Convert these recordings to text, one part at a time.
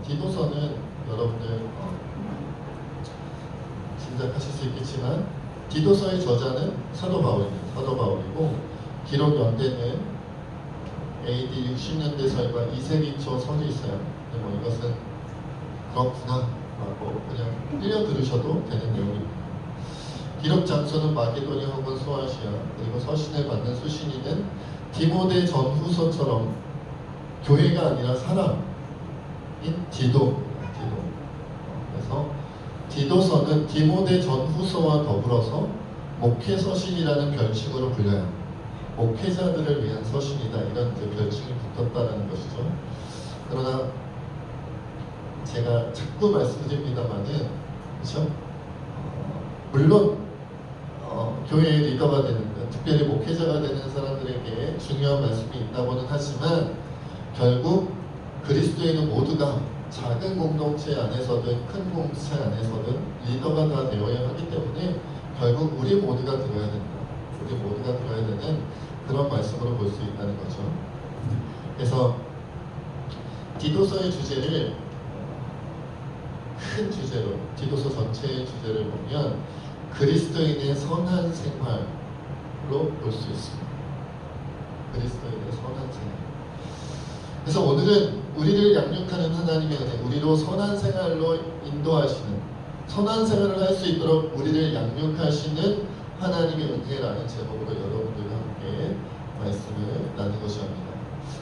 디도서는 여러분들 짐작하실 수 있겠지만 디도서의 저자는 사도 바울입니다. 사도 바울이고 기록 연대는 AD 60년대설과 2세기 초 선이 있어요. 근데 뭐 이것은 그렇구나 라고 그냥 흘려 들으셔도 되는 내용입니다. 기록 장소는 마게도니아 혹은 소아시아, 그리고 서신을 받는 수신인은 디모데 전후서처럼 교회가 아니라 사람인 디도입니다. 디도. 그래서 디도서는 디모데 전후서와 더불어서 목회서신이라는 별칭으로 불려요. 목회자들을 위한 서신이다, 이런 별칭이 붙었다는 것이죠. 그러나 제가 자꾸 말씀드립니다만은, 그렇죠? 물론 교회의 리더가 되는, 특별히 목회자가 되는 사람들에게 중요한 말씀이 있다고는 하지만 결국 그리스도인은 모두가 작은 공동체 안에서든 큰 공동체 안에서든 리더가 다 되어야 하기 때문에 결국 우리 모두가 들어야 된다. 우리 모두가 들어야 되는 그런 말씀으로 볼 수 있다는 거죠. 그래서 디도서의 주제를 큰 주제로, 디도서 전체의 주제를 보면 그리스도인의 선한 생활로 볼 수 있습니다. 그리스도인의 선한 생활. 그래서 오늘은 우리를 양육하는 하나님의 은혜, 우리로 선한 생활로 인도하시는, 선한 생활을 할 수 있도록 우리를 양육하시는 하나님의 은혜라는 제목으로 여러분들과 함께 말씀을 나누고자 합니다.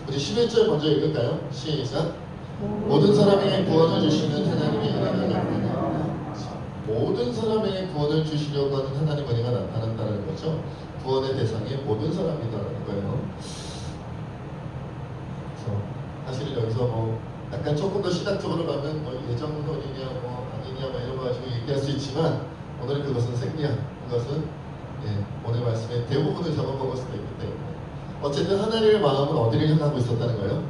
우리 11절 먼저 읽을까요? 시작. 모든 사람에게 구원을 주시는 하나님의 은혜가 나타납니다. 모든 사람에게 구원을 주시려고 하는 하나님의 은혜가 나타난다는 거죠. 구원의 대상이 모든 사람이다라는 거예요. 그래서 사실 여기서 뭐 약간 조금 더 신학적으로 가면 뭐 예정론이냐 뭐 아니냐 뭐 이런 거 가지고 얘기할 수 있지만 오늘 그것은 생략, 그것은 오늘 말씀의 대부분을 잡아먹을 수도 있기 때문에 어쨌든 하나님의 마음은 어디를 향하고 있었다는 거예요?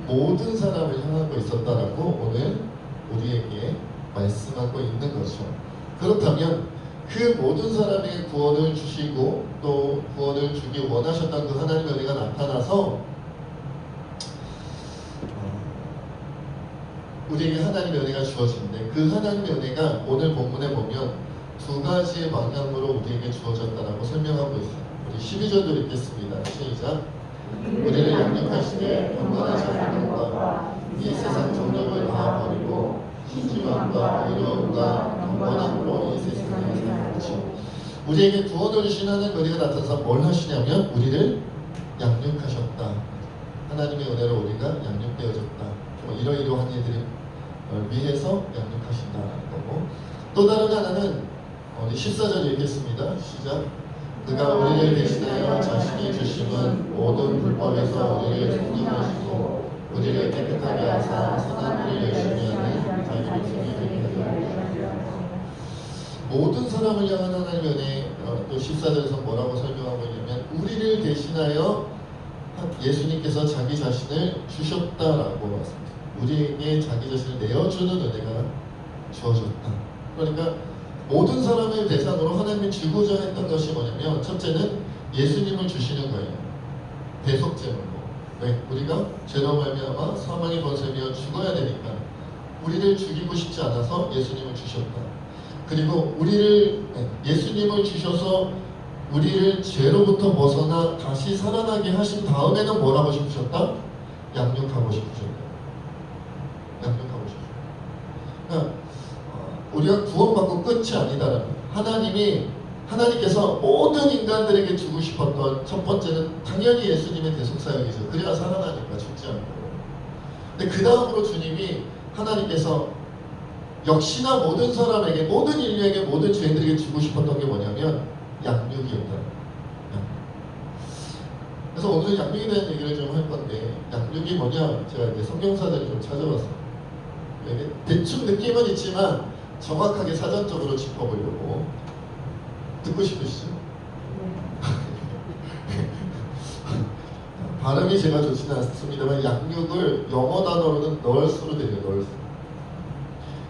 모든 사람을 향하고 있었다라고 오늘 우리에게 말씀하고 있는 거죠. 그렇다면 그 모든 사람에게 구원을 주시고 또 구원을 주기 원하셨던 그 하나님의 은혜가 나타나서 우리에게 하나님의 은혜가 주어지는데 그 하나님의 은혜가 오늘 본문에 보면 두 가지의 방향으로 우리에게 주어졌다라고 설명하고 있어요. 우리 12절도 읽겠습니다. 시작. 우리를 양육하시되 경건하지 않은 것과 이 세상 정욕을 다 버리고 신중함과 의로움과 경건함으로 이 세상에 살아가시오. 우리에게 구원을 주신 하나님의 은혜가 나타나서 뭘 하시냐면 우리를 양육하셨다. 하나님의 은혜로 우리가 양육되어졌다. 이러이러한 일들을 위해서 양육하신다는 거고, 또 다른 하나는 우리 14절 읽겠습니다. 시작. 그가 우리를 대신하여 자신이 주심은 모든 불법에서 우리를 속량하시고 우리를 깨끗하게 하사 선한 일을 열심히 하는 자기 백성이 되게 하시옵소서. 모든 사람을 향한 하나님의 은혜, 또 14절에서 뭐라고 설명하고 있냐면 우리를 대신하여 예수님께서 자기 자신을 주셨다라고 말씀합니다. 우리에게 자기 자신을 내어주는 은혜가 주어졌다. 그러니까 모든 사람을 대상으로 하나님이 주고자 했던 것이 뭐냐면 첫째는 예수님을 주시는 거예요. 대속제물로. 왜? 우리가 죄로 말미암아 사망의 권세며 죽어야 되니까 우리를 죽이고 싶지 않아서 예수님을 주셨다. 그리고 예수님을 주셔서 우리를 죄로부터 벗어나 다시 살아나게 하신 다음에는 뭘 하고 싶으셨다? 양육하고 싶으셨다. 양육하고 싶으셨다. 그러니까 우리가 구원받고 끝이 아니다라는 거예요. 하나님께서 모든 인간들에게 주고 싶었던 첫 번째는 당연히 예수님의 대속사역이죠. 그래야 살아나니까 죽지 않고. 근데 그 다음으로 주님이 하나님께서 역시나 모든 사람에게, 모든 인류에게, 모든 죄인들에게 주고 싶었던 게 뭐냐면 양육이었다. 그래서 오늘 양육에 대한 얘기를 좀 할 건데, 양육이 뭐냐? 제가 이제 성경사전을 좀 찾아봤어요. 대충 느낌은 있지만 정확하게 사전적으로 짚어보려고. 듣고 싶으시죠? 발음이 제가 좋지는 않습니다만 양육을 영어 단어로는 널스로 되죠. 널스.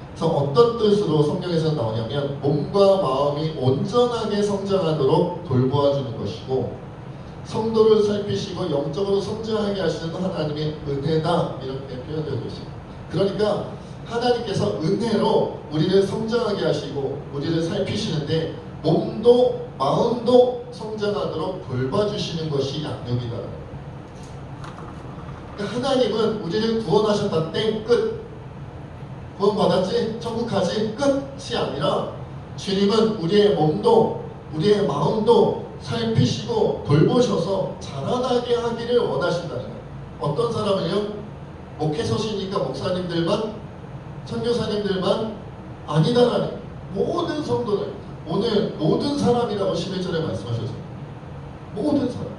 그래서 어떤 뜻으로 성경에서 나오냐면 몸과 마음이 온전하게 성장하도록 돌보아주는 것이고 성도를 살피시고 영적으로 성장하게 하시는 하나님의 은혜다, 이렇게 표현되고 있습니다. 그러니까 하나님께서 은혜로 우리를 성장하게 하시고 우리를 살피시는데 몸도 마음도 성장하도록 돌봐주시는 것이 양육이다. 그러니까 하나님은 우리를 구원하셨다 땡 끝. 구원받았지? 천국 가지? 끝이 아니라 주님은 우리의 몸도 우리의 마음도 살피시고 돌보셔서 자라나게 하기를 원하신다는 거예요. 어떤 사람을요? 목회서시니까 목사님들만, 선교사님들만 아니다라는 모든 성도들, 오늘 모든 사람이라고 11절에 말씀하셨어요. 모든 사람.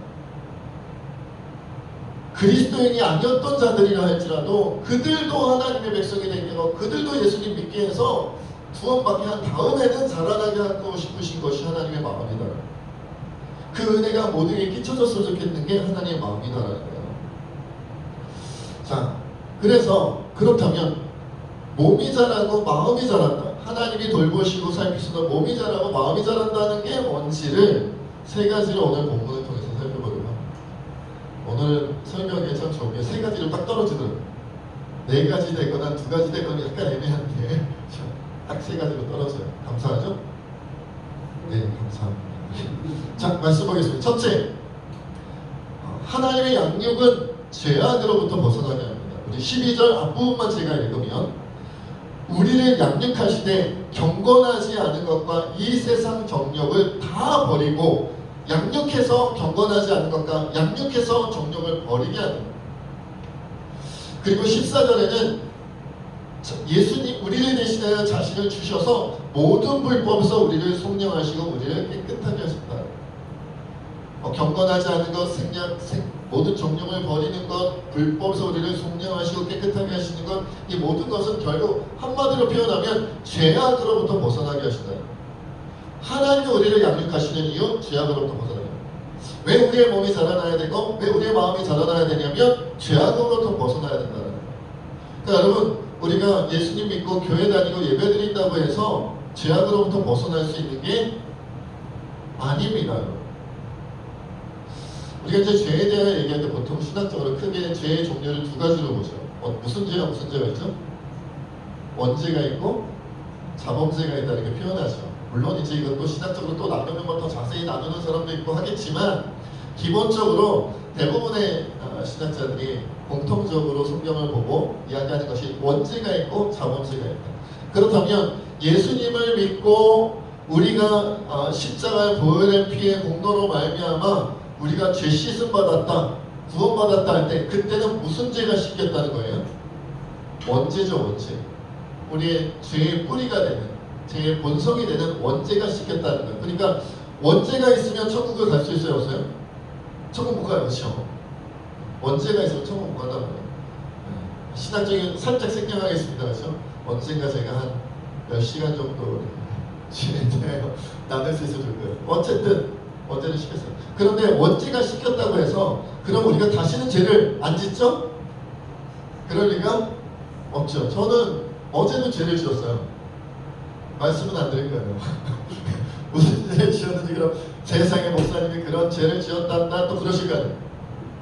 그리스도인이 아니었던 자들이라 할지라도 그들도 하나님의 백성이 되고 그들도 예수님 믿게 해서 구원받게 한 다음에는 자라나게 하고 싶으신 것이 하나님의 마음이다. 그 은혜가 모두에게 끼쳐졌으면 좋겠는 게 하나님의 마음이다라는 거예요. 자, 그래서 그렇다면 몸이 자라고 마음이 자란다. 하나님이 돌보시고 살피시는 몸이 자라고 마음이 자란다는 게 뭔지를 세 가지로 오늘 본문을 통해서 살펴보려고 합니다. 오늘 설명에 참 좋은 게 세 가지로 딱 떨어지더라고요. 네 가지 되거나 두 가지 되거나 약간 애매한데 딱 세 가지로 떨어져요. 감사하죠? 네, 감사합니다. 자, 말씀 보겠습니다. 첫째, 하나님의 양육은 죄악으로부터 벗어나게 합니다. 우리 12절 앞부분만 제가 읽으면 우리를 양육하시되 경건하지 않은 것과 이 세상 정욕을 다 버리고 양육해서 경건하지 않은 것과 양육해서 정욕을 버리게 하는 것. 그리고 14절에는 예수님 우리를 대신하여 자신을 주셔서 모든 불법에서 우리를 속량하시고 우리를 깨끗하게 하셨다. 경건하지 않은 것, 모든 정욕을 버리는 것, 불법에서 우리를 속량하시고 깨끗하게 하시는 것, 이 모든 것은 결국 한마디로 표현하면 죄악으로부터 벗어나게 하신다. 하나님이 우리를 양육하시는 이유, 죄악으로부터 벗어나게. 왜 우리의 몸이 자라나야 되고 왜 우리의 마음이 자라나야 되냐면 죄악으로부터 벗어나야 된다는 거예요. 그러니까 여러분, 우리가 예수님 믿고 교회 다니고 예배 드린다고 해서 죄악으로부터 벗어날 수 있는 게 아닙니다. 우리가 이제 죄에 대해 얘기할 때 보통 신학적으로 크게 죄의 종류를 두 가지로 보죠. 무슨 죄와 무슨 죄가 있죠? 원죄가 있고 자범죄가 있다 이렇게 표현하죠. 물론 이제 이것도 신학적으로 또 나누는 걸 더 자세히 나누는 사람도 있고 하겠지만 기본적으로 대부분의 신학자들이 공통적으로 성경을 보고 이야기하는 것이 원죄가 있고 자범죄가 있다. 그렇다면 예수님을 믿고 우리가 십자가의 보혈의 피의 공로로 말미암아 우리가 죄 씻음 받았다, 구원받았다 할 때 그때는 무슨 죄가 씻겼다는 거예요? 원죄죠, 원죄. 우리의 죄의 뿌리가 되는, 죄의 본성이 되는 원죄가 씻겼다는 거예요. 그러니까 원죄가 있으면 천국을 갈 수 있어요, 없어요? 천국 못 가요, 그렇죠? 원죄가 있으면 천국 못 간다는 거예요. 신학적인 살짝 생략하겠습니다, 그렇죠? 언젠가 제가 한 10시간 정도 지내는데요. 나눌 수 있어도 좋고요. 어쨌든 원죄를 시켰어요. 그런데 원죄가 시켰다고 해서 그럼 우리가 다시는 죄를 안 짓죠? 그럴 리가 없죠. 저는 어제도 죄를 지었어요. 말씀은 안 드릴 거예요. 무슨 죄를 지었는지. 그럼 세상의 목사님이 그런 죄를 지었단다 또 그러실 거 아니에요.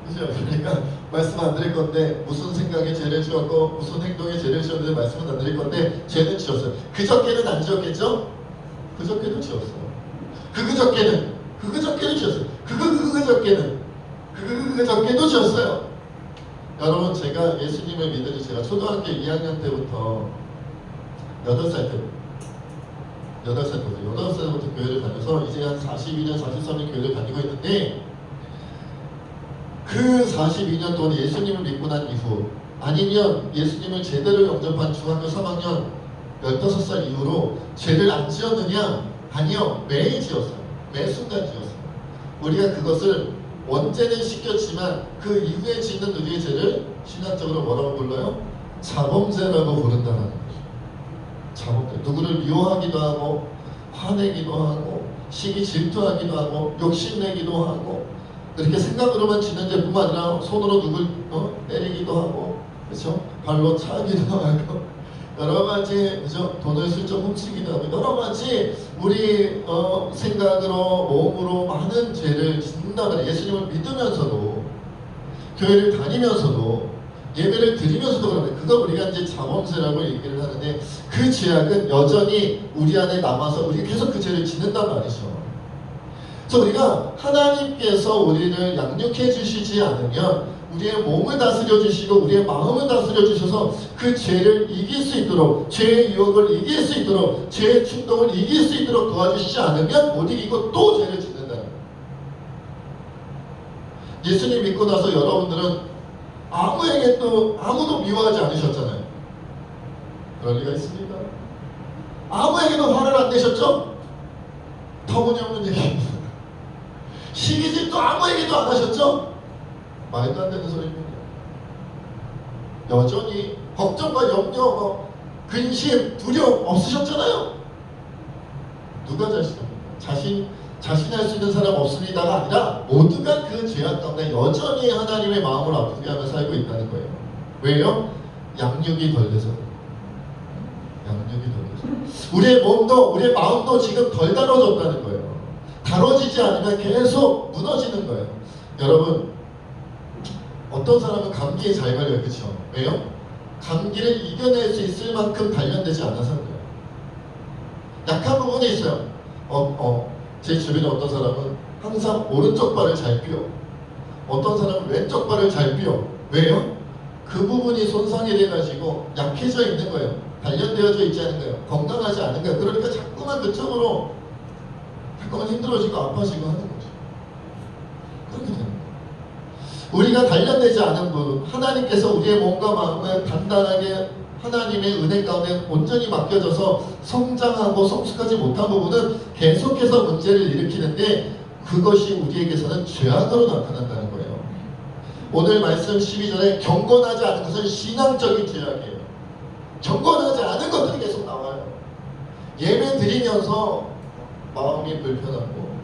그죠? 그러니까 말씀 안 드릴 건데 무슨 생각에 죄를 지었고 무슨 행동에 죄를 지었는지 말씀은 안 드릴 건데 죄는 지었어요. 그저께는 안 지었겠죠? 그저께도 지었어요. 그저께는 지었어요. 그저께도 지었어요. 여러분, 제가 예수님을 믿으니 제가 초등학교 2학년 때부터 8살 때부터 교회를 다녀서 이제 한 42년, 43년 교회를 다니고 있는데 그 42년 동안 예수님을 믿고 난 이후 아니면 예수님을 제대로 영접한 중학교 3학년 15살 이후로 죄를 안 지었느냐? 아니요. 매일 지었어요. 매 순간 지었어요. 우리가 그것을 원죄는 시켰지만 그 이후에 짓는 우리의 죄를 신학적으로 뭐라고 불러요? 자범죄라고 부른다는 거죠. 자범죄. 누구를 미워하기도 하고 화내기도 하고 시기 질투하기도 하고 욕심내기도 하고 그렇게 생각으로만 짓는 죄뿐만 아니라 손으로 누굴 때리기도 하고 그렇죠? 발로 차기도 하고 여러 가지 그죠? 돈을 슬쩍 훔치기도 하고 여러 가지 우리 생각으로 몸으로 많은 죄를 짓는다면 예수님을 믿으면서도 교회를 다니면서도 예배를 드리면서도 그런데 그걸 우리가 이제 자범죄라고 얘기를 하는데 그 죄악은 여전히 우리 안에 남아서 우리가 계속 그 죄를 짓는단 말이죠. 그래서 우리가 하나님께서 우리를 양육해 주시지 않으면 우리의 몸을 다스려 주시고 우리의 마음을 다스려 주셔서 그 죄를 이길 수 있도록 죄의 유혹을 이길 수 있도록 죄의 충동을 이길 수 있도록 도와주시지 않으면 못 이기고 또 죄를 짓는다는 거예요. 예수님 믿고 나서 여러분들은 아무도 미워하지 않으셨잖아요. 그럴 리가 있습니까? 아무에게도 화를 안 내셨죠? 터무니없는 얘기입니다. 시기질도 아무에게도 안 하셨죠? 말도 안 되는 소리입니다. 여전히 걱정과 염려, 근심, 두려움 없으셨잖아요. 누가 자신할 수 있는 사람 없습니다가 아니라 모두가 그 죄악 가운데 여전히 하나님의 마음을 아프게 하며 살고 있다는 거예요. 왜요? 양육이 덜 돼서. 우리의 몸도 우리의 마음도 지금 덜 다뤄졌다는 거예요. 다뤄지지 않으면 계속 무너지는 거예요. 여러분, 어떤 사람은 감기에 잘 걸려요. 그렇죠? 왜요? 감기를 이겨낼 수 있을 만큼 단련되지 않아서 그래요. 약한 부분이 있어요. 제 주변에 어떤 사람은 항상 오른쪽 발을 잘 삐어. 어떤 사람은 왼쪽 발을 잘 삐어. 왜요? 그 부분이 손상이 돼가지고 약해져 있는 거예요. 단련되어져 있지 않은 거예요. 건강하지 않은 거예요. 그러니까 자꾸만 그쪽으로 자꾸만 힘들어지고 아파지고 하는 거죠. 그렇게 되는 거예요. 우리가 단련되지 않은 분, 하나님께서 우리의 몸과 마음을 단단하게 하나님의 은혜 가운데 온전히 맡겨져서 성장하고 성숙하지 못한 부분은 계속해서 문제를 일으키는데 그것이 우리에게서는 죄악으로 나타난다는 거예요. 오늘 말씀 12절에 경건하지 않은 것은 신앙적인 죄악이에요. 경건하지 않은 것들이 계속 나와요. 예배 드리면서 마음이 불편하고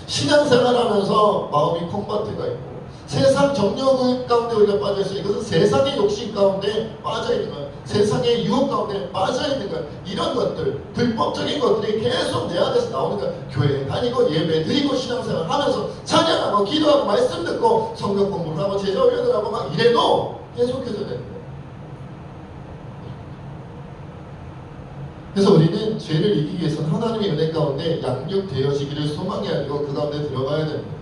신앙생활하면서 마음이 콩밭에가 있고 세상 정욕 가운데 우리가 빠져있어요. 이것은 세상의 욕심 가운데 빠져있는 거예요. 세상의 유혹 가운데 빠져있는 거예요. 이런 것들, 불법적인 것들이 계속 내 안에서 나오는 거예요. 교회 다니고 예배 드리고 신앙생활 하면서 찬양하고 기도하고 말씀 듣고 성경 공부를 하고 제자 훈련을 하고 막 이래도 계속해서 되는 거예요. 그래서 우리는 죄를 이기기 위해서는 하나님의 은혜 가운데 양육되어지기를 소망해야 되고 그 가운데 들어가야 됩니다.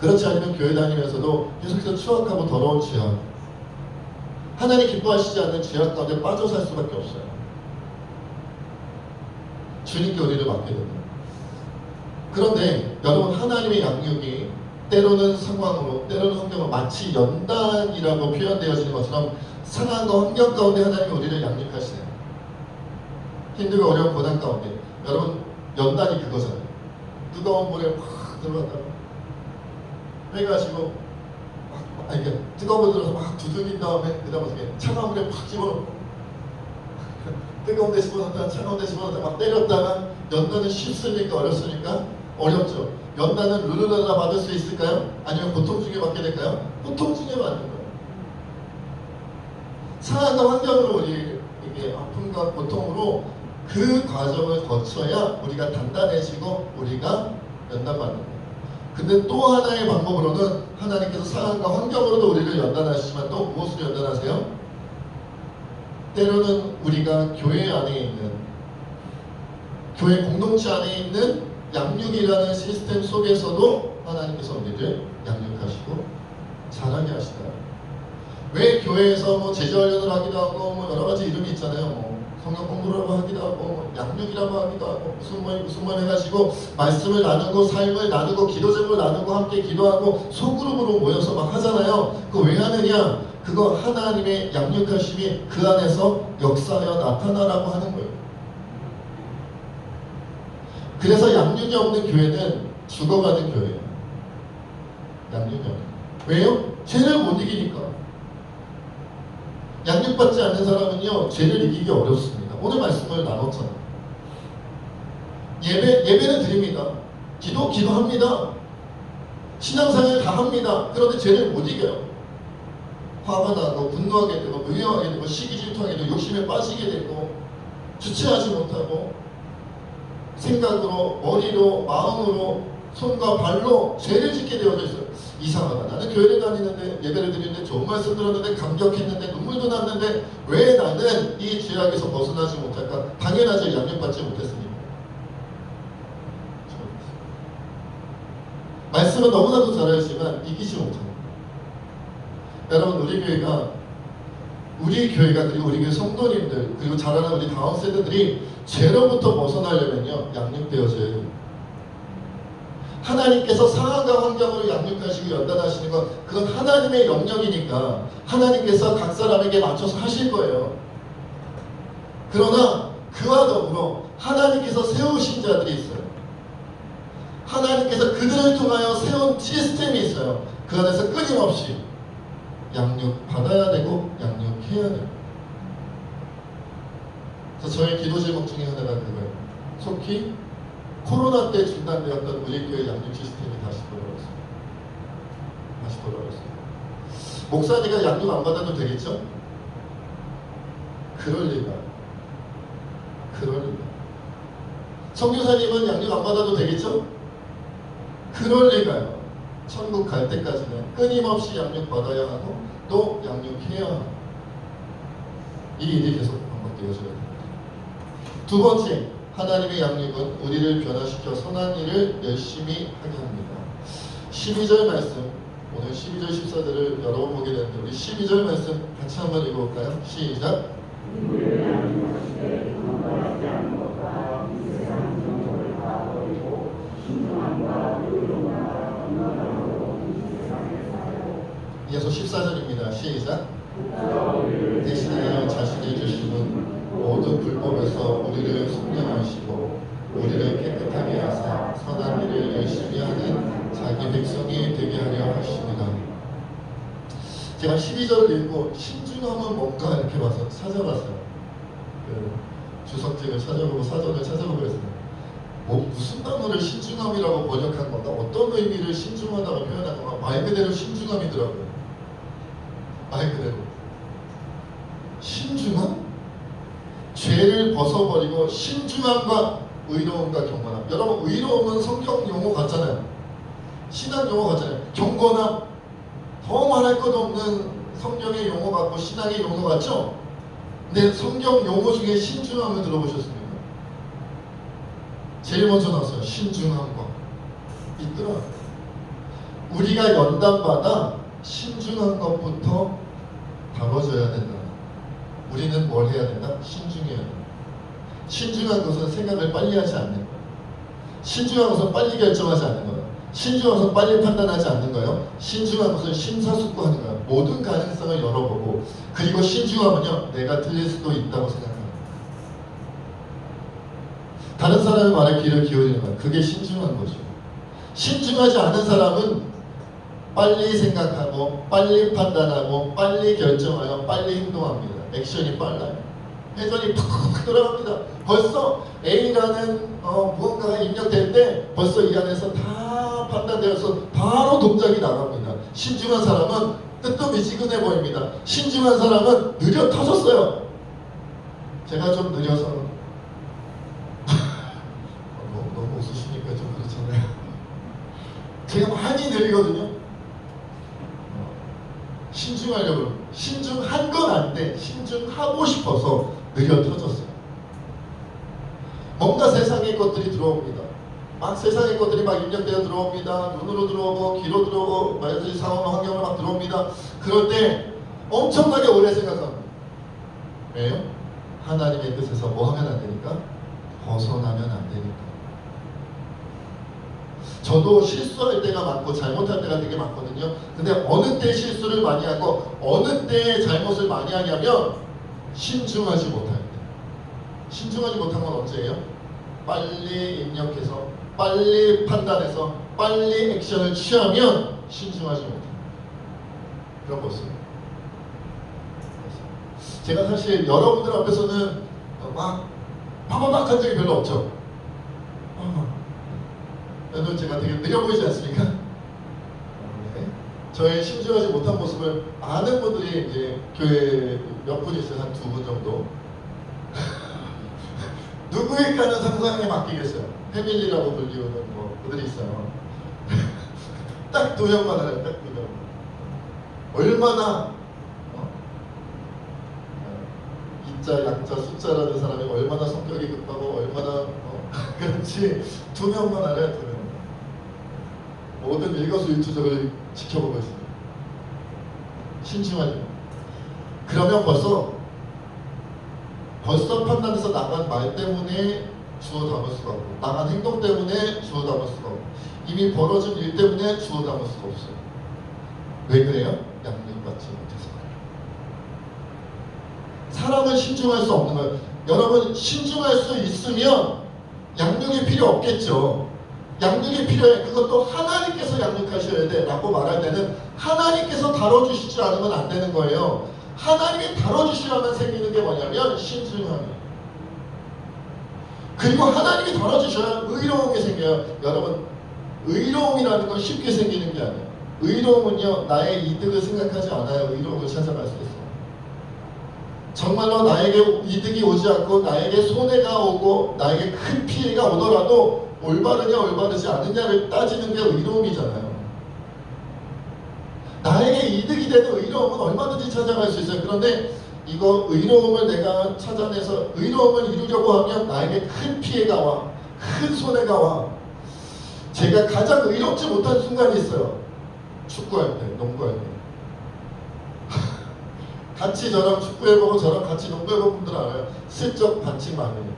그렇지 않으면 교회 다니면서도 계속해서 추악하고 더러운 죄악, 하나님 기뻐하시지 않는 죄악 가운데 빠져 살 수밖에 없어요. 주님께 우리를 맡게 됩니다. 그런데 여러분, 하나님의 양육이 때로는 상황으로 때로는 환경으로 마치 연단이라고 표현되어지는 것처럼 상황과 환경 가운데 하나님이 우리를 양육하시네요. 힘들고 어려운 고난 가운데 여러분, 연단이 그거잖아요. 뜨거운 물에 확 들어갔다가 해가지고 이렇게 뜨거운 물 들어서 막 두들긴 다음에 그 다음에 차가운 물에 팍 집어넣고 뜨거운 데 집어넣다가 차가운 데 집어넣다가 막 때렸다가 연단은 쉽습니까? 어렵습니까? 어렵죠. 연단은 룰루라라 받을 수 있을까요? 아니면 고통 중에 받게 될까요? 고통 중에 받는 거예요. 상황과 환경으로 우리 이게 아픔과 고통으로 그 과정을 거쳐야 우리가 단단해지고 우리가 연단받는 거예요. 근데 또 하나의 방법으로는 하나님께서 상황과 환경으로도 우리를 연단하시지만 또 무엇으로 연단하세요? 때로는 우리가 교회 안에 있는, 교회 공동체 안에 있는 양육이라는 시스템 속에서도 하나님께서 우리를 양육하시고 자라게 하시다. 왜 교회에서 뭐 제자훈련을 하기도 하고 뭐 여러 가지 이름이 있잖아요. 뭐 성경 공부를 하기도 하고 뭐 양육이라고 하기도 하고 무슨 뭐 해가지고 말씀을 나누고 삶을 나누고 기도 제목을 나누고 함께 기도하고 소그룹으로 모여서 막 하잖아요. 그거 왜 하느냐? 그거 하나님의 양육하심이 그 안에서 역사하여 나타나라고 하는 거예요. 그래서 양육이 없는 교회는 죽어가는 교회예요. 양육이 없는. 왜요? 죄를 못 이기니까. 양육받지 않는 사람은요, 죄를 이기기 어렵습니다. 오늘 말씀을 나눴잖아요. 예배는 드립니다. 기도합니다. 신앙생활 다 합니다. 그런데 죄를 못 이겨요. 화가 나고 분노하게 되고 무효하게 되고 시기 질투하게 되고 욕심에 빠지게 되고 주체하지 못하고 생각으로 머리로 마음으로 손과 발로 죄를 짓게 되어져 있어요. 이상하다. 나는 교회를 다니는데 예배를 드리는데 좋은 말씀 들었는데 감격했는데 눈물도 났는데 왜 나는 이 죄악에서 벗어나지 못할까? 당연하죠. 양육받지 못했으니까. 말씀은 너무나도 잘 알지만 이기지 못합니다. 여러분 우리 교회가 그리고 우리 교회 성도님들 그리고 자라는 우리 다음 세대들이 죄로부터 벗어나려면요 양육되어져야 돼요. 하나님께서 상황과 환경으로 양육하시고 연단하시는 건 그건 하나님의 영역이니까 하나님께서 각 사람에게 맞춰서 하실 거예요. 그러나 그와 더불어 하나님께서 세우신 자들이 있어요. 하나님께서 그들을 통하여 세운 시스템이 있어요. 그 안에서 끊임없이 양육받아야 되고 양육해야 돼요. 그래서 저의 기도 제목 중에 하나가 그거예요. 속히 코로나 때 중단되었던 우리 교회 양육 시스템이 다시 돌아왔어요. 다시 돌아왔어요. 목사님가 양육 안 받아도 되겠죠? 그럴 리가. 선교사님은 양육 안 받아도 되겠죠? 그럴 리가요. 천국 갈 때까지는 끊임없이 양육받아야 하고 또 양육해야 하고 이 일이 계속 반복되어져야 됩니다. 두 번째, 하나님의 양육은 우리를 변화시켜 선한 일을 열심히 하게 합니다. 12절 말씀, 오늘 12절 14절을 여러 번 보게 되는데 우리 12절 말씀 같이 한번 읽어볼까요? 시작! 이어서 14절입니다. 시작! 대신하여 자신의 주심은 모든 불법에서 우리를 속량하시고 우리를 깨끗하게 하사 선한 일을 열심히 하는 자기 백성이 되게 하려 하십니다. 제가 12절을 읽고 신중함은 뭔가 이렇게 봐서 찾아봤어요. 주석책을 찾아보고 사전을 찾아보고 했어요. 무슨 단어를 신중함이라고 번역한 건가? 어떤 의미를 신중하다고 표현한 건가? 말 그대로 신중함이더라고요. 말 그대로. 신중함? 죄를 벗어버리고 신중함과 의로움과 경건함. 여러분 의로움은 성경 용어 같잖아요. 신학 용어 같잖아요. 경건함. 더 말할 것 없는 성경의 용어 같고 신학의 용어 같죠? 근데 성경 용어 중에 신중함을 들어보셨습니까? 제일 먼저 나왔어요. 신중함과. 있더라. 우리가 연단받아 신중한 것부터 다뤄져야 된다. 우리는 뭘 해야 된다? 신중해야 된다. 신중한 것은 생각을 빨리 하지 않는 거예요. 신중한 것은 빨리 결정하지 않는 거예요. 신중한 것은 빨리 판단하지 않는 거예요. 신중한 것은 심사숙고하는 거예요. 모든 가능성을 열어보고 그리고 신중하면요 내가 틀릴 수도 있다고 생각합니다. 다른 사람의 말에 귀를 기울이는 거예요. 그게 신중한 거죠. 신중하지 않은 사람은 빨리 생각하고 빨리 판단하고 빨리 결정하여 빨리 행동합니다. 액션이 빨라요. 회전이 팍팍 돌아갑니다. 벌써 A라는 무언가가 입력될 때 벌써 이 안에서 다 판단되어서 바로 동작이 나갑니다. 신중한 사람은 뜨뜻미지근해 보입니다. 신중한 사람은 느려 터졌어요. 제가 좀 느려서 너무 웃으시니까 좀 그렇잖아요. 제가 많이 느리거든요. 신중하려고 신중한 건 아닌데 신중하고 싶어서 느려 터졌어요. 뭔가 세상의 것들이 들어옵니다. 막 세상의 것들이 막 입력되어 들어옵니다. 눈으로 들어오고 귀로 들어오고 말든지 상황 환경으로 막 들어옵니다. 그럴 때 엄청나게 오래 생각합니다. 왜요? 하나님의 뜻에서 뭐 하면 안 되니까? 벗어나면 안 되니까. 저도 실수할 때가 많고 잘못할 때가 되게 많거든요. 근데 어느 때 실수를 많이 하고 어느 때 잘못을 많이 하냐면 신중하지 못할 때. 신중하지 못한 건 언제예요? 빨리 입력해서 빨리 판단해서 빨리 액션을 취하면 신중하지 못합니다. 그런 거 없어요. 제가 사실 여러분들 앞에서는 막 파바박 한 적이 별로 없죠. 그래도 제가 되게 느려 보이지 않습니까? 네. 저의 신중하지 못한 모습을 아는 분들이 이제 교회에 몇 분 있어요. 한 2분 정도. 누구일까는 상상에 맡기겠어요. 패밀리라고 불리우는 그들이 있어요. 딱 2명만 알아요. 딱 2명. 얼마나 이자, 약자, 숫자라는 사람이 얼마나 성격이 급하고 얼마나 그런지 2명만 알아요. 2명. 모든 일거수일투족을 지켜보고 있습니다. 신중하죠. 그러면 벌써 판단에서 나간 말 때문에 주워 담을 수가 없고, 나간 행동 때문에 주워 담을 수가 없고, 이미 벌어진 일 때문에 주워 담을 수가 없어요. 왜 그래요? 양육받지 못해서. 사람은 신중할 수 없는 거예요. 여러분, 신중할 수 있으면 양육이 필요 없겠죠. 양육이 필요해. 그것도 하나님께서 양육하셔야 돼 라고 말할 때는 하나님께서 다뤄주시지 않으면 안 되는 거예요. 하나님이 다뤄주시려면 생기는 게 뭐냐면 신중함이에요. 그리고 하나님이 다뤄주셔야 의로움이 생겨요. 여러분, 의로움이라는 건 쉽게 생기는 게 아니에요. 의로움은요, 나의 이득을 생각하지 않아요. 의로움을 찾아갈 수 있어요. 정말로 나에게 이득이 오지 않고 나에게 손해가 오고 나에게 큰 피해가 오더라도 올바르냐 올바르지 않느냐를 따지는 게 의로움이잖아요. 나에게 이득이 되는 의로움은 얼마든지 찾아갈 수 있어요. 그런데 이거 의로움을 내가 찾아내서 의로움을 이루려고 하면 나에게 큰 피해가 와, 큰 손해가 와. 제가 가장 의롭지 못한 순간이 있어요. 축구할 때, 농구할 때. 같이 저랑 축구해보고 저랑 같이 농구해본 분들 알아요. 슬쩍 반칙 많이 해요.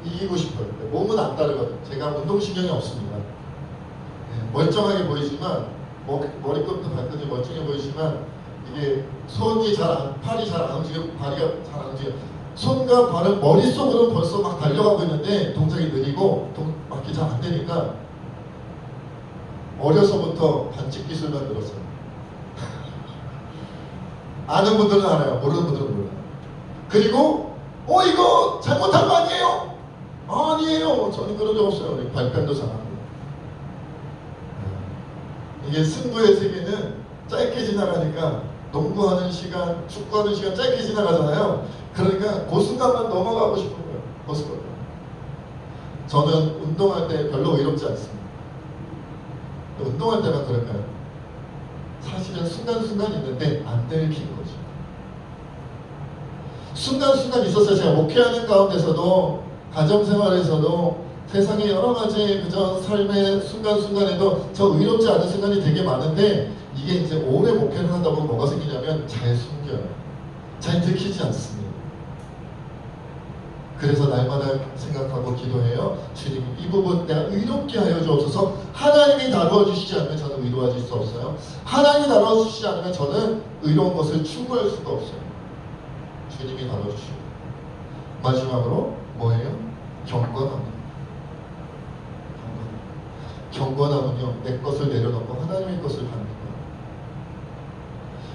이기고 싶어요. 몸은 안 따르거든요. 제가 운동신경이 없습니다. 멀쩡하게 보이지만 머리끝부터 발끝이 멀쩡해 보이지만 이게 손이 팔이 잘 안 움직여, 발이 잘 안 움직여. 손과 발은 머릿속으로는 벌써 막 달려가고 있는데 동작이 느리고 막이 잘 안 되니까 어려서부터 반칙 기술만 늘었어요. 아는 분들은 알아요. 모르는 분들은 몰라요. 그리고 이거 잘못한 거 아니에요? 아니에요. 저는 그런 적 없어요. 발편도 잘하고. 이게 승부의 세계는 짧게 지나가니까 농구하는 시간, 축구하는 시간 짧게 지나가잖아요. 그러니까 그 순간만 넘어가고 싶은 거예요. 그 순간. 저는 운동할 때 별로 의롭지 않습니다. 운동할 때만 그럴까요? 사실은 순간순간 있는데 안 들키는 거죠. 순간순간 있었어요. 제가 목회하는 가운데서도 가정생활에서도 세상의 여러 가지 그저 삶의 순간순간에도 저 의롭지 않은 순간이 되게 많은데 이게 이제 오래 목회를 하다 보면 뭐가 생기냐면 잘 숨겨요. 잘 들키지 않습니다. 그래서 날마다 생각하고 기도해요. 주님, 이 부분 내가 의롭게 하여 주옵소서. 하나님이 다루어 주시지 않으면 저는 의로워질 수 없어요. 하나님이 다루어 주시지 않으면 저는 의로운 것을 추구할 수가 없어요. 주님이 다루어 주시고. 마지막으로 뭐예요? 경건합니다. 경건함은요, 내 것을 내려놓고 하나님의 것을 받는 거예요.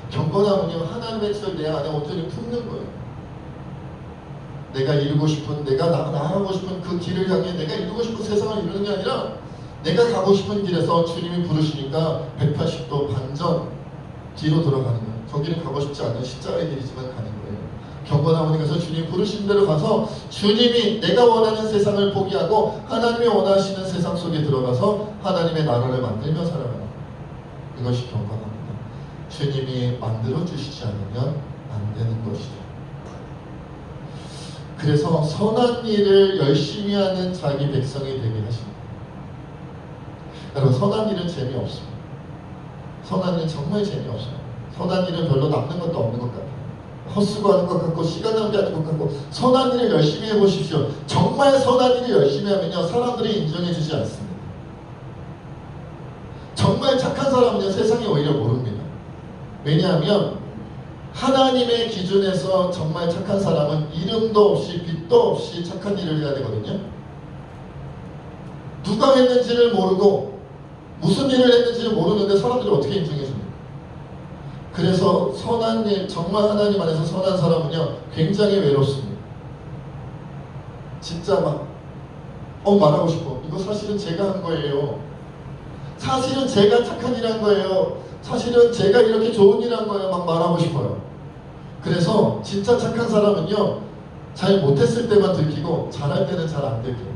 경건함은요, 하나님의 뜻을 내 안에 온전히 품는 거예요. 내가 이루고 싶은, 내가 나아가고 싶은 그 길을 향해 내가 이루고 싶은 세상을 이루는 게 아니라 내가 가고 싶은 길에서 주님이 부르시니까 180도 반전 뒤로 돌아가는 거예요. 거기는 가고 싶지 않은 십자가의 길이지만 가는 거예요. 경건함은 가서 주님 부르신 대로 가서 주님이 내가 원하는 세상을 포기하고 하나님이 원하시는 세상 속에 들어가서 하나님의 나라를 만들며 살아가는 거예요. 이것이 경건합니다. 주님이 만들어 주시지 않으면 안 되는 것이죠. 그래서 선한 일을 열심히 하는 자기 백성이 되게 하십니다. 여러분, 선한 일은 재미없습니다. 선한 일은 정말 재미없어요. 선한 일은 별로 남는 것도 없는 것 같아요. 헛수고하는 것 같고 시간 낭비하는 것 같고. 선한 일을 열심히 해보십시오. 정말 선한 일을 열심히 하면요, 사람들이 인정해주지 않습니다. 정말 착한 사람은요, 세상이 오히려 모릅니다. 왜냐하면 하나님의 기준에서 정말 착한 사람은 이름도 없이 빛도 없이 착한 일을 해야 되거든요. 누가 했는지를 모르고 무슨 일을 했는지를 모르는데 사람들이 어떻게 인정해 줍니까? 그래서 선한 일, 정말 하나님 안에서 선한 사람은요, 굉장히 외롭습니다. 진짜 막 말하고 싶어. 이거 사실은 제가 한 거예요. 사실은 제가 착한 일 한 거예요. 사실은 제가 이렇게 좋은 일 한 거예요. 막 말하고 싶어요. 그래서 진짜 착한 사람은요, 잘 못했을 때만 들키고 잘할 때는 잘 안 들켜요.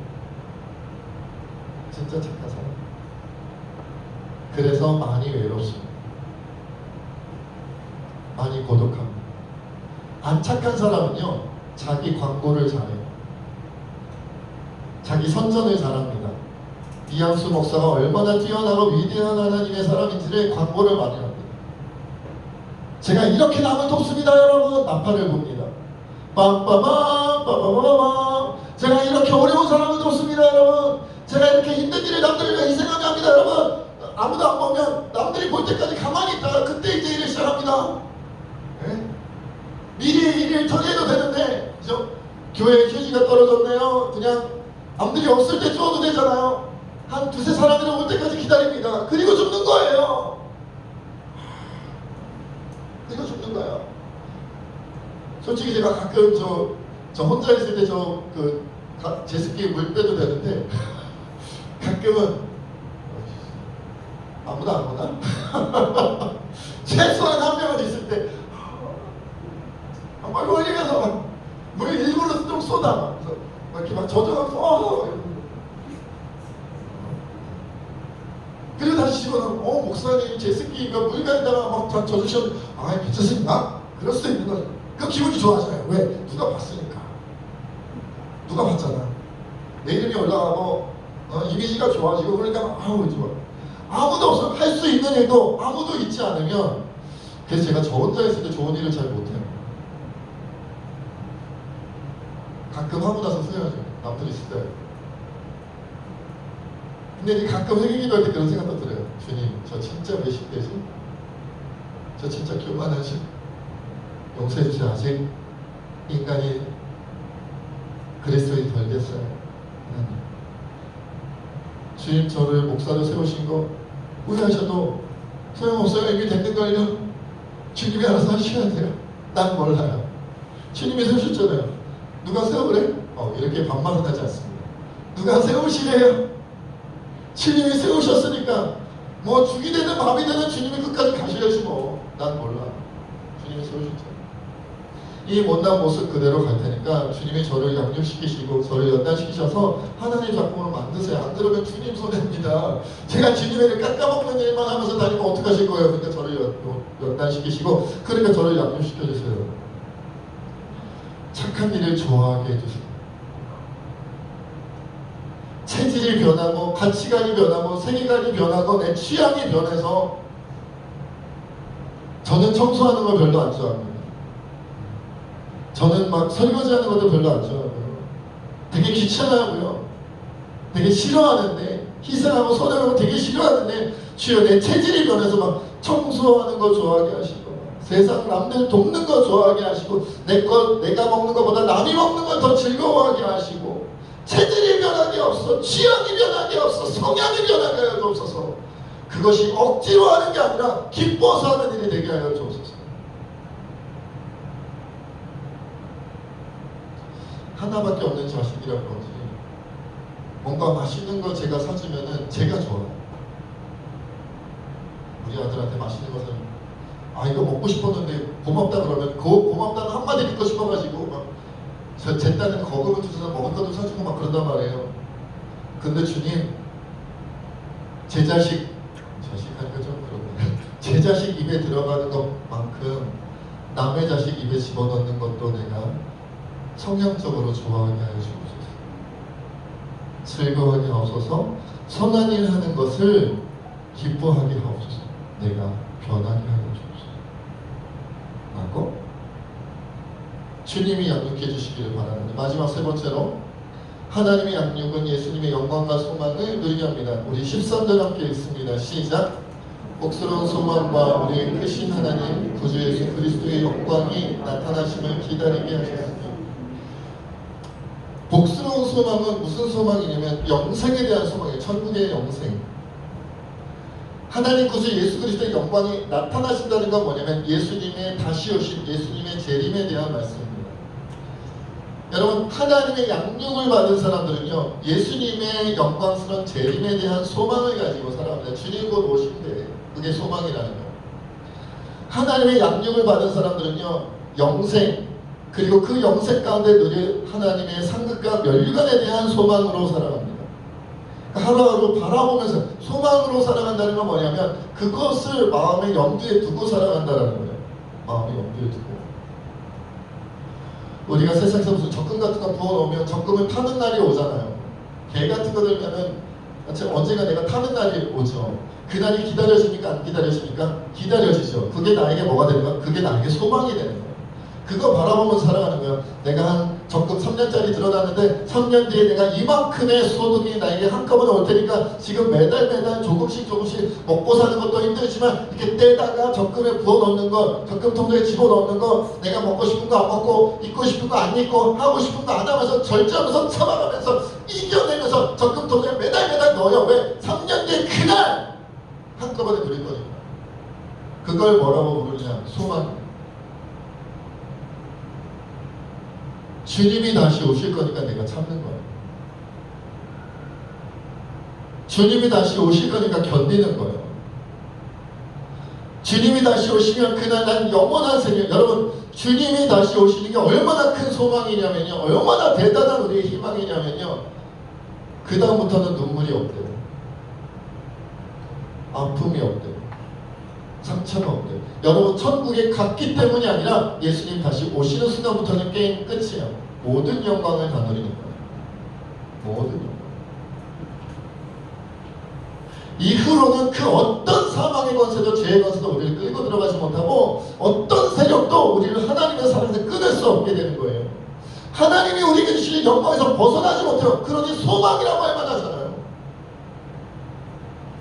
진짜 착한 사람. 그래서 많이 외롭습니다. 많이 고독합니다. 안 착한 사람은요, 자기 광고를 잘해요. 자기 선전을 잘합니다. 이양수 목사가 얼마나 뛰어나고 위대한 하나님의 사람인지를 광고를 많이 합니다. 제가 이렇게 남을 돕습니다 여러분. 나팔을 봅니다. 빰빠밤 빠바바바밤. 제가 이렇게 어려운 사람을 돕습니다 여러분. 제가 이렇게 힘든 일을 남들을 위해 희생하게 합니다 여러분. 아무도 안 보면 남들이 볼 때까지 가만히 있다가 그때 이제 일을 시작합니다. 네? 미리 일을 처리해도 되는데, 그죠? 교회 휴지가 떨어졌네요. 그냥 남들이 없을 때 주워도 되잖아요. 한 두세 사람이 올 때까지 기다립니다. 그리고 죽는 거예요. 그리고 죽는 거예요. 솔직히 제가 가끔 저 혼자 있을 때 제습기에 물 빼도 되는데 가끔은 아무도 안 오나? 최소한 한 명은 있을 때 막 멀리 가서 물 일부러 좀 쏟아. 막 이렇게 막 젖어가서 그리고 다시 집어넣으면 목사님 제습기가 물 가에다가 막 다 젖으셨는데 괜찮습니까? 그럴 수도 있는 거죠. 그 기분이 좋아져요. 왜? 누가 봤으니까. 누가 봤잖아. 내 이름이 올라가고 이미지가 좋아지고 그러니까 좋아. 아무도 없어. 할 수 있는 일도 아무도 있지 않으면, 그래서 제가 저 혼자 있을 때 좋은 일을 잘 못해요. 가끔 하고 나서 후회하죠. 남들 있을 때. 근데 가끔 회개기도 할 때 그런 생각도 들어요. 주님, 저 진짜 몇십 대지? 저 진짜 교만하지? 용서해 주세요. 아직 인간이 그리스도인이 덜 됐어요. 주님, 저를 목사로 세우신 거 후회하셔도 소용없어요. 이미 됐는걸요. 주님이 알아서 하셔야 돼요. 난 몰라요. 주님이 세우셨잖아요. 누가 세우래? 이렇게 반말은 하지 않습니다. 누가 세우시래요? 주님이 세우셨으니까 뭐 죽이 되든 밥이 되든 주님이 끝까지 가셔야지 뭐. 난 몰라. 주님이 세우셨잖아요. 이 못난 모습 그대로 갈 테니까 주님이 저를 양육시키시고 저를 연단시키셔서 하나님의 작품으로 만드세요. 안 그러면 주님 손해입니다. 제가 주님을 깎아먹는 일만 하면서 다니면 어떡하실 거예요? 그러니까 저를 연단시키시고, 그러니까 저를 양육시켜주세요. 착한 일을 좋아하게 해주세요. 체질이 변하고 가치관이 변하고 세계관이 변하고 내 취향이 변해서 저는 청소하는 걸 별로 안 좋아합니다. 저는 막 설거지하는 것도 별로 안 좋아하고요. 되게 귀찮아하고요. 되게 싫어하는데, 희생하고 손해보고 되게 싫어하는데, 주여 내 체질이 변해서 막 청소하는 거 좋아하게 하시고, 세상 남들 돕는 거 좋아하게 하시고, 내가 먹는 것보다 남이 먹는 걸 더 즐거워하게 하시고, 체질이 변하게 없어, 취향이 변하게 없어, 성향이 변하게 하여 주옵소서. 그것이 억지로 하는 게 아니라 기뻐서 하는 일이 되게 하여 주옵소서. 하나밖에 없는 자식이라 그런지 뭔가 맛있는 거 제가 사주면은 제가 좋아요. 우리 아들한테 맛있는 것을 이거 먹고 싶었는데 고맙다 그러면 그 고맙다는 한마디 듣고 싶어가지고 막 제 딴은 거금을 주셔서 먹을 것도 사주고 막 그런단 말이에요. 근데 주님, 제 자식 하니까 좀 그런데 제 자식 입에 들어가는 것만큼 남의 자식 입에 집어넣는 것도 내가 성향적으로 좋아하게 하여 주옵소서. 즐거워하게 하옵소서. 선한 일 하는 것을 기뻐하게 하옵소서. 내가 변하게 하여 주옵소서 라고 주님이 양육해 주시기를 바랍니다. 마지막 세 번째로, 하나님의 양육은 예수님의 영광과 소망을 누리게 합니다. 우리 13절 함께 읽습니다. 시작. 복스러운 소망과 우리의 크신 하나님 구주 예수 그리스도의 영광이 나타나심을 기다리게 하셨습니다. 복스러운 소망은 무슨 소망이냐면 영생에 대한 소망이에요. 천국의 영생. 하나님 구주 예수 그리스도의 영광이 나타나신다는 건 뭐냐면 예수님의 다시 오신 예수님의 재림에 대한 말씀입니다. 여러분, 하나님의 양육을 받은 사람들은요, 예수님의 영광스러운 재림에 대한 소망을 가지고 살아갑니다. 주님 곧 오신대. 그게 소망이라는 거예요. 하나님의 양육을 받은 사람들은요, 영생, 그리고 그 영생 가운데 누릴 하나님의 상급과 멸류관에 대한 소망으로 살아갑니다. 하루하루 바라보면서 소망으로 살아간다는 건 뭐냐면 그것을 마음의 염두에 두고 살아간다는 거예요. 마음의 염두에 두고. 우리가 세상에서 무슨 적금 같은 거 부어놓으면 적금을 타는 날이 오잖아요. 개 같은 거 들면은 언젠가 내가 타는 날이 오죠. 그날이 기다려집니까? 안 기다려집니까? 기다려지죠. 그게 나에게 뭐가 되는 거야? 그게 나에게 소망이 되는 거예요. 그거 바라보면서 살아가는 거예요. 내가 한 적금 3년짜리 들어놨는데 3년 뒤에 내가 이만큼의 소득이 나에게 한꺼번에 올 테니까 지금 매달 조금씩 먹고 사는 것도 힘들지만 이렇게 떼다가 적금에 부어넣는 거, 적금 통장에 집어넣는 거, 내가 먹고 싶은 거 안 먹고 입고 싶은 거 안 입고 하고 싶은 거 안 하면서 절제하면서 참아가면서 이겨내면서 적금 통장에 매달 넣어요. 왜? 3년 뒤에 그날 한꺼번에 누릴 거니까. 그걸 뭐라고 부르냐? 소망. 주님이 다시 오실 거니까 내가 참는 거예요. 주님이 다시 오실 거니까 견디는 거예요. 주님이 다시 오시면 그날 난 영원한 생명. 여러분, 주님이 다시 오시는 게 얼마나 큰 소망이냐면요, 얼마나 대단한 우리의 희망이냐면요, 그 다음부터는 눈물이 없대요. 아픔이 없대요. 상처가 없대요. 여러분, 천국에 갔기 때문이 아니라 예수님 다시 오시는 순간부터는 게임 끝이에요. 모든 영광을 다 누리는 거예요. 모든 영광. 이후로는 그 어떤 사망의 권세도 죄의 권세도 우리를 끌고 들어가지 못하고 어떤 세력도 우리를 하나님의 사랑에서 끊을 수 없게 되는 거예요. 하나님이 우리에게 주시는 영광에서 벗어나지 못해요. 그러니 소망이라고 할 만하잖아요.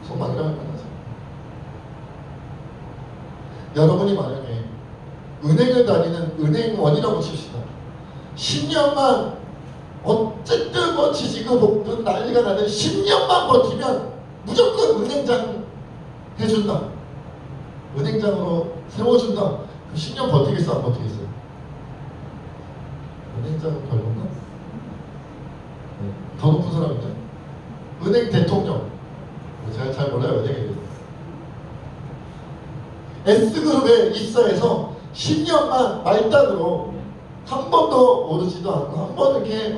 소망이라고 할 만하잖아요. 여러분이 만약에 은행을 다니는 은행원이라고 칩시다. 10년만 어쨌든 뭐 지지고 볶든 난리가 나는 10년만 버티면 무조건 은행장 해준다. 은행장으로 세워준다. 그럼 10년 버티겠어? 안 버티겠어요? 은행장은 별론가? 네. 더 높은 사람인데? 은행 대통령. 제가 잘 몰라요. 은행에 대해서. S그룹에 입사해서 10년만 말단으로 한 번도 오르지도 않고 한 번 이렇게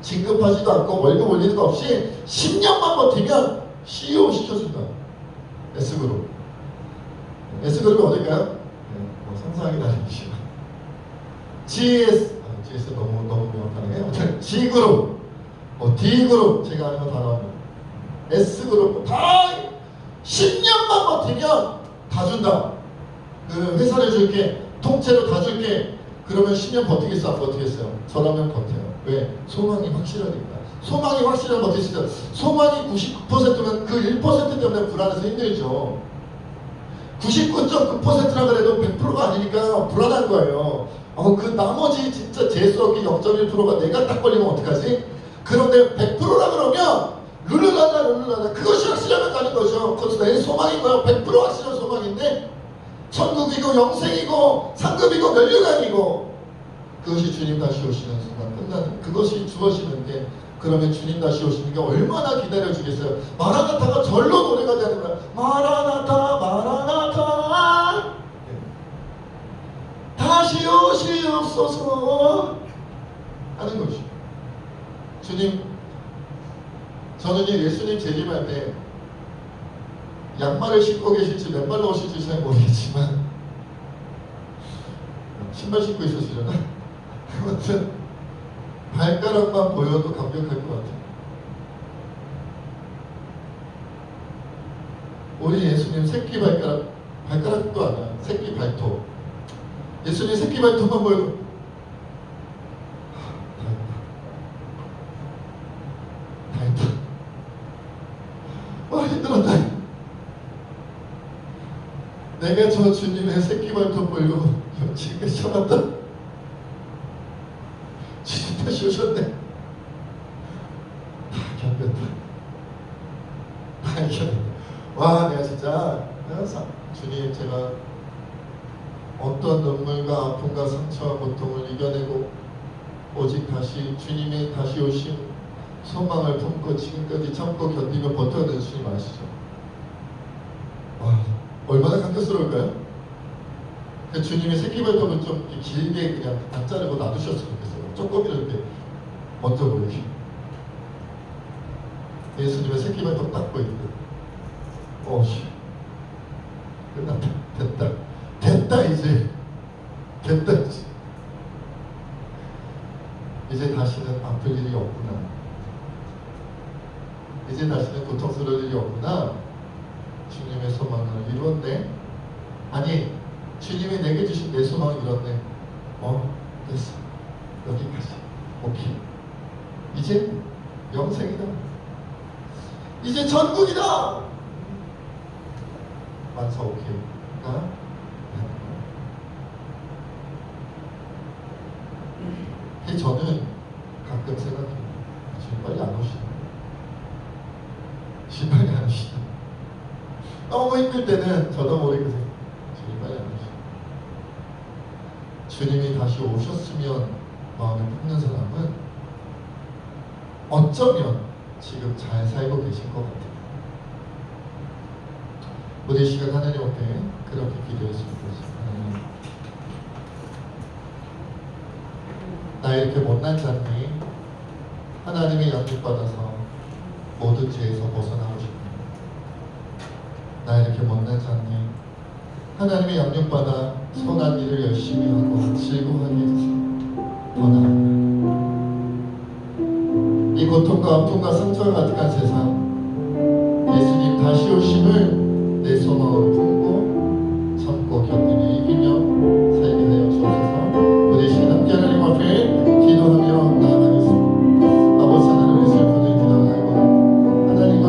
진급하지도 않고 월급 올리는 거 없이 10년만 버티면 CEO 시켜준다. S그룹. S그룹이 어딜까요? 네, 상상하기 나름이시죠. GS 너무 명확하네. G그룹, D그룹 제가 아는 거 다 나옵니다. S그룹 다 10년만 버티면 다 준다. 그 회사를 줄게, 통째로 다 줄게. 그러면 10년 버티겠어? 안 버티겠어요? 저라면 버텨요. 왜? 소망이 확실하니까. 소망이 확실하면 버틸 수 있어요. 소망이 99%면 그 1% 때문에 불안해서 힘들죠. 99.9%라 그래도 100%가 아니니까 불안한 거예요. 그 나머지 진짜 재수 없게 0.1%가 내가 딱 걸리면 어떡하지? 그런데 100%라 그러면 룰루랄라 그것이 확실하면 가는 거죠. 그것도 내 소망인 거예요. 100% 확실한 소망인데 천국이고 영생이고 상급이고 멸류관이고 그것이 주님 다시 오시는 순간 끝나는 그것이 주어지는데 그러면 주님 다시 오시는 게 얼마나 기다려주겠어요. 마라나타가 절로 노래가 되는 거야. 마라나타 마라나타 다시 오시옵소서 하는 것이. 주님, 저는 예수님 재림할 때 양말을 신고 계실지 맨발로 오실지 잘 모르겠지만 신발 신고 있었으려나? 아무튼 발가락만 보여도 감격할 것 같아요. 우리 예수님 새끼 발가락도 아니야. 새끼 발톱. 예수님 새끼 발톱만 보여도 다 했다. 힘들었다. 내가 저 주님의 새끼 발톱 보려고 지금까지 참았다. 주님 다시 오셨네. 다 견뎠다. 다 이겼다. 와, 내가 진짜 주님, 제가 어떤 눈물과 아픔과 상처와 고통을 이겨내고 오직 다시 주님의 다시 오신 소망을 품고 지금까지 참고 견디며 버텨낸 주님 아시죠? 와, 얼마나 감격스러울까요? 주님의 새끼 발톱을 좀 길게 그냥 안 자르고 놔두셨으면 좋겠어요. 조금이라도 이렇게 먼저 보이게. 예수님의 새끼발톱 닦고 있고, 끝났다. 됐다 이제. 이제 다시는 아플 일이 없구나. 이제 다시는 고통스러울 일이 없구나. 주님의 소망을 이루었네. 아니, 주님이 내게 주신 내 소망을 이뤘네. 됐어. 여기까지. 오케이. 이제 영생이다. 이제 전국이다. 만사 오케이. 저는 가끔 생각해요. 지금 빨리 안 오시나? 지금 빨리 안 오시나? 너무 힘들 때는 저도 모르게 생각해요. 지금 빨리 안 오시나? 주님이 다시 오셨으면 마음을 품는 사람은 어쩌면 지금 잘 살고 계실 것 같아요. 우리 시간 하나님 앞에 그렇게 기도했으면 좋겠습니다. 나 이렇게 못난 자니 하나님의 양육받아서 모든 죄에서 벗어나고 싶습니다. 나 이렇게 못난 자니 하나님의 양육받아 선한 일을 열심히 하고 즐거워하게 해주세요. 더 나아갑니다. 이 고통과 아픔과 상처가 가득한 세상, 예수님 다시 오심을 내 소망으로 품고 참고 견디는